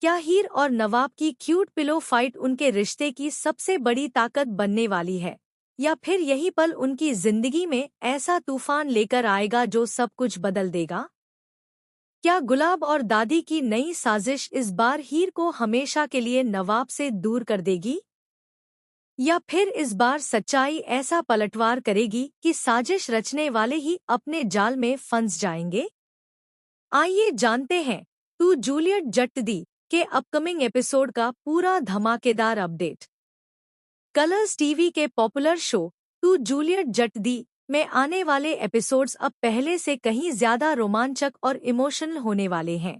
क्या हीर और नवाब की क्यूट पिलो फाइट उनके रिश्ते की सबसे बड़ी ताकत बनने वाली है, या फिर यही पल उनकी जिंदगी में ऐसा तूफान लेकर आएगा जो सब कुछ बदल देगा? क्या गुलाब और दादी की नई साजिश इस बार हीर को हमेशा के लिए नवाब से दूर कर देगी, या फिर इस बार सच्चाई ऐसा पलटवार करेगी कि साजिश रचने वाले ही अपने जाल में फंस जाएंगे? आइए जानते हैं टू जूलियट जट दी के अपकमिंग एपिसोड का पूरा धमाकेदार अपडेट। कलर्स टीवी के पॉपुलर शो टू जूलियट जट दी में आने वाले एपिसोड्स अब पहले से कहीं ज्यादा रोमांचक और इमोशनल होने वाले हैं।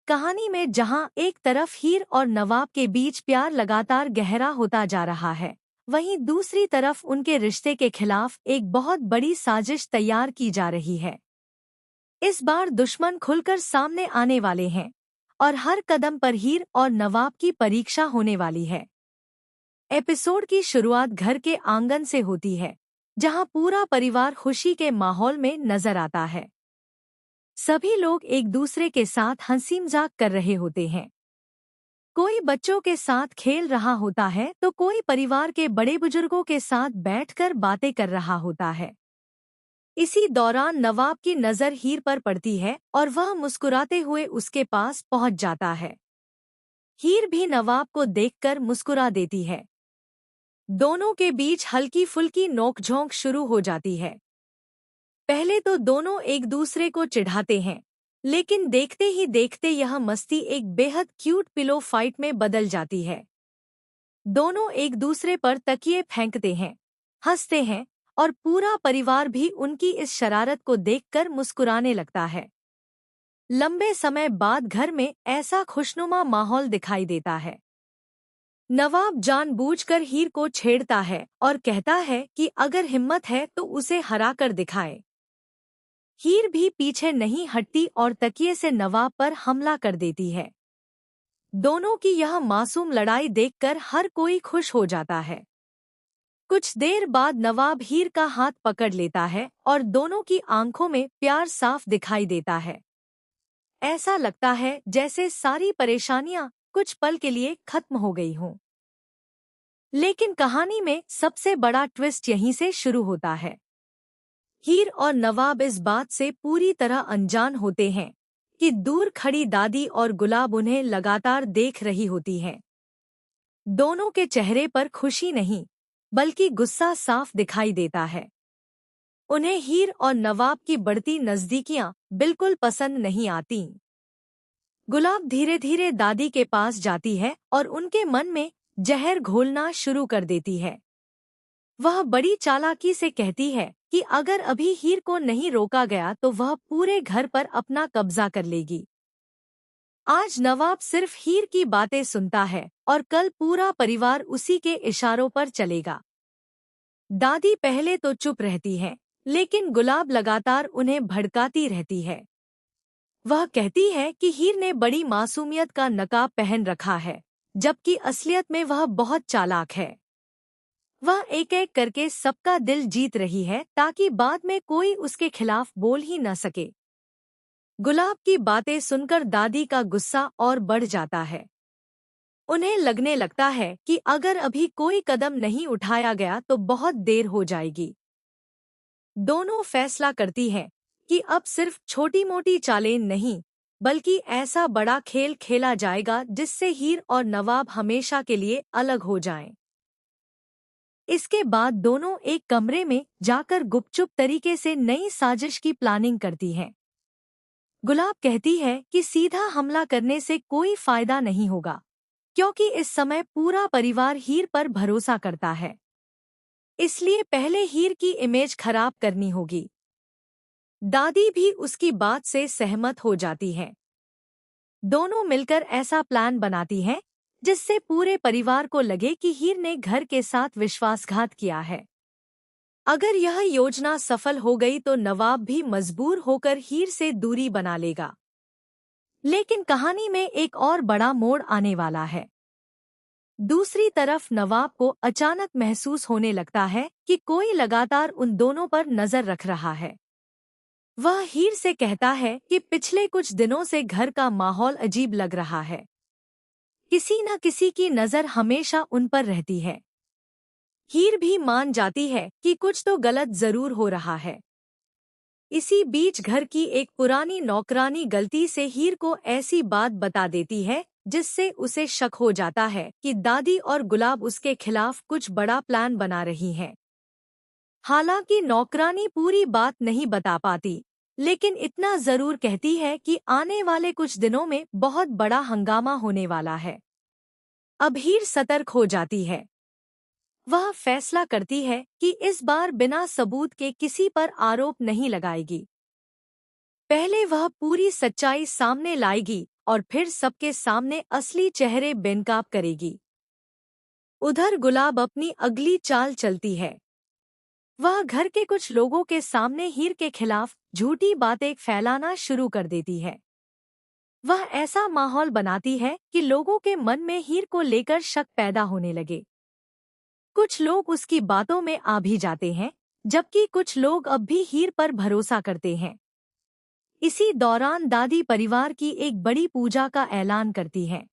कहानी में जहां एक तरफ हीर और नवाब के बीच प्यार लगातार गहरा होता जा रहा है, वहीं दूसरी तरफ उनके रिश्ते के खिलाफ एक बहुत बड़ी साजिश तैयार की जा रही है। इस बार दुश्मन खुलकर सामने आने वाले हैं और हर कदम पर हीर और नवाब की परीक्षा होने वाली है। एपिसोड की शुरुआत घर के आंगन से होती है, जहां पूरा परिवार खुशी के माहौल में नजर आता है। सभी लोग एक दूसरे के साथ हंसी मजाक कर रहे होते हैं। कोई बच्चों के साथ खेल रहा होता है तो कोई परिवार के बड़े बुजुर्गों के साथ बैठकर बातें कर रहा होता है। इसी दौरान नवाब की नज़र हीर पर पड़ती है और वह मुस्कुराते हुए उसके पास पहुंच जाता है। हीर भी नवाब को देखकर मुस्कुरा देती है। दोनों के बीच हल्की फुल्की नोकझोंक शुरू हो जाती है। पहले तो दोनों एक दूसरे को चिढ़ाते हैं, लेकिन देखते ही देखते यह मस्ती एक बेहद क्यूट पिलो फाइट में बदल जाती है। दोनों एक दूसरे पर तकिए फेंकते हैं, हंसते हैं और पूरा परिवार भी उनकी इस शरारत को देखकर मुस्कुराने लगता है। लंबे समय बाद घर में ऐसा खुशनुमा माहौल दिखाई देता है। नवाब जानबूझकर हीर को छेड़ता है और कहता है कि अगर हिम्मत है तो उसे हराकर दिखाए। हीर भी पीछे नहीं हटती और तकिए से नवाब पर हमला कर देती है। दोनों की यह मासूम लड़ाई देखकर हर कोई खुश हो जाता है। कुछ देर बाद नवाब हीर का हाथ पकड़ लेता है और दोनों की आंखों में प्यार साफ दिखाई देता है। ऐसा लगता है जैसे सारी परेशानियां कुछ पल के लिए खत्म हो गई हों। लेकिन कहानी में सबसे बड़ा ट्विस्ट यहीं से शुरू होता है। हीर और नवाब इस बात से पूरी तरह अनजान होते हैं कि दूर खड़ी दादी और गुलाब उन्हें लगातार देख रही होती हैं। दोनों के चेहरे पर खुशी नहीं, बल्कि गुस्सा साफ दिखाई देता है। उन्हें हीर और नवाब की बढ़ती नजदीकियां बिल्कुल पसंद नहीं आती। गुलाब धीरे धीरे दादी के पास जाती है और उनके मन में जहर घोलना शुरू कर देती है। वह बड़ी चालाकी से कहती है कि अगर अभी हीर को नहीं रोका गया तो वह पूरे घर पर अपना कब्जा कर लेगी। आज नवाब सिर्फ हीर की बातें सुनता है और कल पूरा परिवार उसी के इशारों पर चलेगा। दादी पहले तो चुप रहती है, लेकिन गुलाब लगातार उन्हें भड़काती रहती है। वह कहती है कि हीर ने बड़ी मासूमियत का नकाब पहन रखा है, जबकि असलियत में वह बहुत चालाक है। वह एक एक करके सबका दिल जीत रही है ताकि बाद में कोई उसके खिलाफ बोल ही न सके। गुलाब की बातें सुनकर दादी का गुस्सा और बढ़ जाता है। उन्हें लगने लगता है कि अगर अभी कोई कदम नहीं उठाया गया तो बहुत देर हो जाएगी। दोनों फैसला करती हैं कि अब सिर्फ छोटी-मोटी चालें नहीं, बल्कि ऐसा बड़ा खेल खेला जाएगा जिससे हीर और नवाब हमेशा के लिए अलग हो जाएं। इसके बाद दोनों एक कमरे में जाकर गुपचुप तरीके से नई साजिश की प्लानिंग करती हैं। गुलाब कहती है कि सीधा हमला करने से कोई फायदा नहीं होगा, क्योंकि इस समय पूरा परिवार हीर पर भरोसा करता है। इसलिए पहले हीर की इमेज खराब करनी होगी। दादी भी उसकी बात से सहमत हो जाती हैं। दोनों मिलकर ऐसा प्लान बनाती हैं जिससे पूरे परिवार को लगे कि हीर ने घर के साथ विश्वासघात किया है। अगर यह योजना सफल हो गई तो नवाब भी मजबूर होकर हीर से दूरी बना लेगा। लेकिन कहानी में एक और बड़ा मोड़ आने वाला है। दूसरी तरफ नवाब को अचानक महसूस होने लगता है कि कोई लगातार उन दोनों पर नजर रख रहा है। वह हीर से कहता है कि पिछले कुछ दिनों से घर का माहौल अजीब लग रहा है। किसी न किसी की नजर हमेशा उन पर रहती है। हीर भी मान जाती है कि कुछ तो गलत जरूर हो रहा है। इसी बीच घर की एक पुरानी नौकरानी गलती से हीर को ऐसी बात बता देती है जिससे उसे शक हो जाता है कि दादी और गुलाब उसके खिलाफ कुछ बड़ा प्लान बना रही हैं। हालांकि नौकरानी पूरी बात नहीं बता पाती, लेकिन इतना जरूर कहती है कि आने वाले कुछ दिनों में बहुत बड़ा हंगामा होने वाला है। अब हीर सतर्क हो जाती है। वह फैसला करती है कि इस बार बिना सबूत के किसी पर आरोप नहीं लगाएगी। पहले वह पूरी सच्चाई सामने लाएगी और फिर सबके सामने असली चेहरे बेनकाब करेगी। उधर गुलाब अपनी अगली चाल चलती है। वह घर के कुछ लोगों के सामने हीर के खिलाफ झूठी बातें फैलाना शुरू कर देती है। वह ऐसा माहौल बनाती है कि लोगों के मन में हीर को लेकर शक पैदा होने लगे। कुछ लोग उसकी बातों में आ भी जाते हैं, जबकि कुछ लोग अब भी हीर पर भरोसा करते हैं। इसी दौरान दादी परिवार की एक बड़ी पूजा का ऐलान करती है।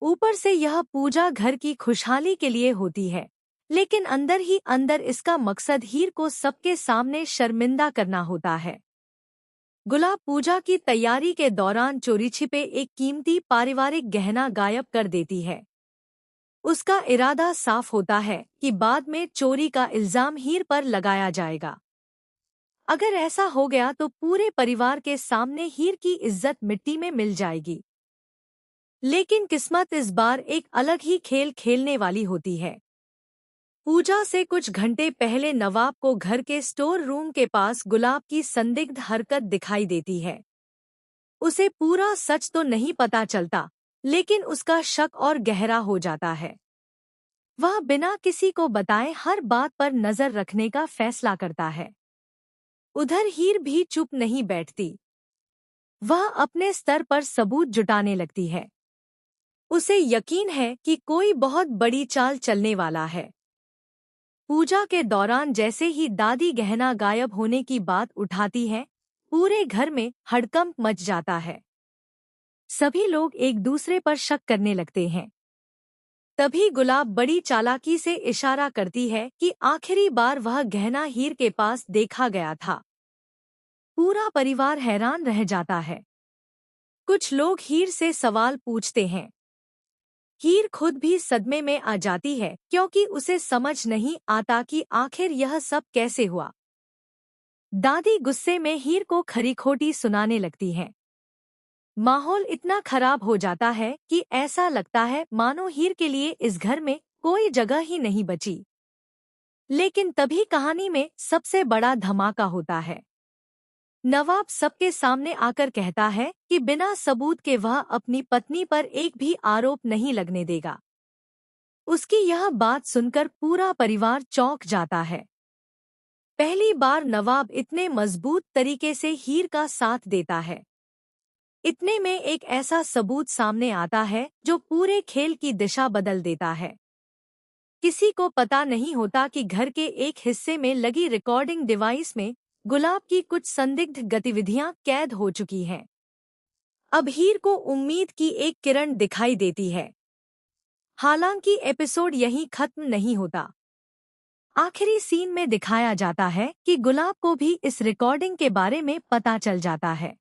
ऊपर से यह पूजा घर की खुशहाली के लिए होती है, लेकिन अंदर ही अंदर इसका मकसद हीर को सबके सामने शर्मिंदा करना होता है। गुलाब पूजा की तैयारी के दौरान चोरी छिपे एक कीमती पारिवारिक गहना गायब कर देती है। उसका इरादा साफ होता है कि बाद में चोरी का इल्जाम हीर पर लगाया जाएगा। अगर ऐसा हो गया तो पूरे परिवार के सामने हीर की इज्जत मिट्टी में मिल जाएगी। लेकिन किस्मत इस बार एक अलग ही खेल खेलने वाली होती है। पूजा से कुछ घंटे पहले नवाब को घर के स्टोर रूम के पास गुलाब की संदिग्ध हरकत दिखाई देती है। उसे पूरा सच तो नहीं पता चलता, लेकिन उसका शक और गहरा हो जाता है। वह बिना किसी को बताए हर बात पर नजर रखने का फैसला करता है। उधर हीर भी चुप नहीं बैठती। वह अपने स्तर पर सबूत जुटाने लगती है। उसे यकीन है कि कोई बहुत बड़ी चाल चलने वाला है। पूजा के दौरान जैसे ही दादी गहना गायब होने की बात उठाती है, पूरे घर में हड़कंप मच जाता है। सभी लोग एक दूसरे पर शक करने लगते हैं। तभी गुलाब बड़ी चालाकी से इशारा करती है कि आखिरी बार वह गहना हीर के पास देखा गया था। पूरा परिवार हैरान रह जाता है। कुछ लोग हीर से सवाल पूछते हैं। हीर खुद भी सदमे में आ जाती है, क्योंकि उसे समझ नहीं आता कि आखिर यह सब कैसे हुआ। दादी गुस्से में हीर को खरी खोटी सुनाने लगती है। माहौल इतना खराब हो जाता है कि ऐसा लगता है मानो हीर के लिए इस घर में कोई जगह ही नहीं बची। लेकिन तभी कहानी में सबसे बड़ा धमाका होता है। नवाब सबके सामने आकर कहता है कि बिना सबूत के वह अपनी पत्नी पर एक भी आरोप नहीं लगने देगा। उसकी यह बात सुनकर पूरा परिवार चौंक जाता है। पहली बार नवाब इतने मजबूत तरीके से हीर का साथ देता है। इतने में एक ऐसा सबूत सामने आता है जो पूरे खेल की दिशा बदल देता है। किसी को पता नहीं होता कि घर के एक हिस्से में लगी रिकॉर्डिंग डिवाइस में गुलाब की कुछ संदिग्ध गतिविधियां कैद हो चुकी हैं। अब हीर को उम्मीद की एक किरण दिखाई देती है। हालांकि एपिसोड यहीं खत्म नहीं होता। आखिरी सीन में दिखाया जाता है कि गुलाब को भी इस रिकॉर्डिंग के बारे में पता चल जाता है।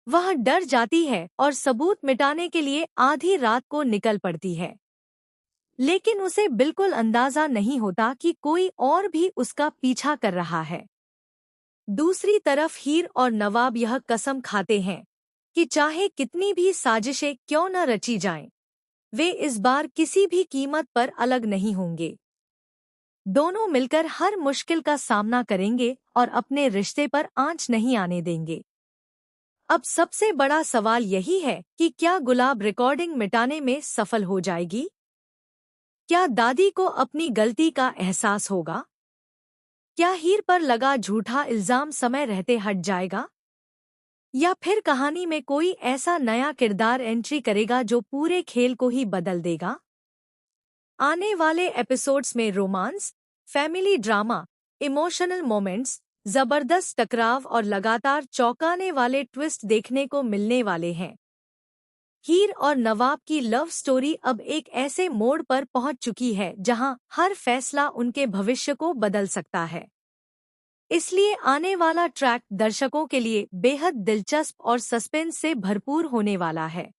वह डर जाती है और सबूत मिटाने के लिए आधी रात को निकल पड़ती है। लेकिन उसे बिल्कुल अंदाजा नहीं होता कि कोई और भी उसका पीछा कर रहा है। दूसरी तरफ हीर और नवाब यह कसम खाते हैं कि चाहे कितनी भी साजिशें क्यों न रची जाएं, वे इस बार किसी भी कीमत पर अलग नहीं होंगे। दोनों मिलकर हर मुश्किल का सामना करेंगे और अपने रिश्ते पर आंच नहीं आने देंगे। अब सबसे बड़ा सवाल यही है कि क्या गुलाब रिकॉर्डिंग मिटाने में सफल हो जाएगी? क्या दादी को अपनी गलती का एहसास होगा? क्या हीर पर लगा झूठा इल्जाम समय रहते हट जाएगा? या फिर कहानी में कोई ऐसा नया किरदार एंट्री करेगा जो पूरे खेल को ही बदल देगा? आने वाले एपिसोड्स में romance, family drama, emotional moments, जबरदस्त टकराव और लगातार चौंकाने वाले ट्विस्ट देखने को मिलने वाले हैं। हीर और नवाब की लव स्टोरी अब एक ऐसे मोड़ पर पहुंच चुकी है जहां हर फैसला उनके भविष्य को बदल सकता है। इसलिए आने वाला ट्रैक दर्शकों के लिए बेहद दिलचस्प और सस्पेंस से भरपूर होने वाला है।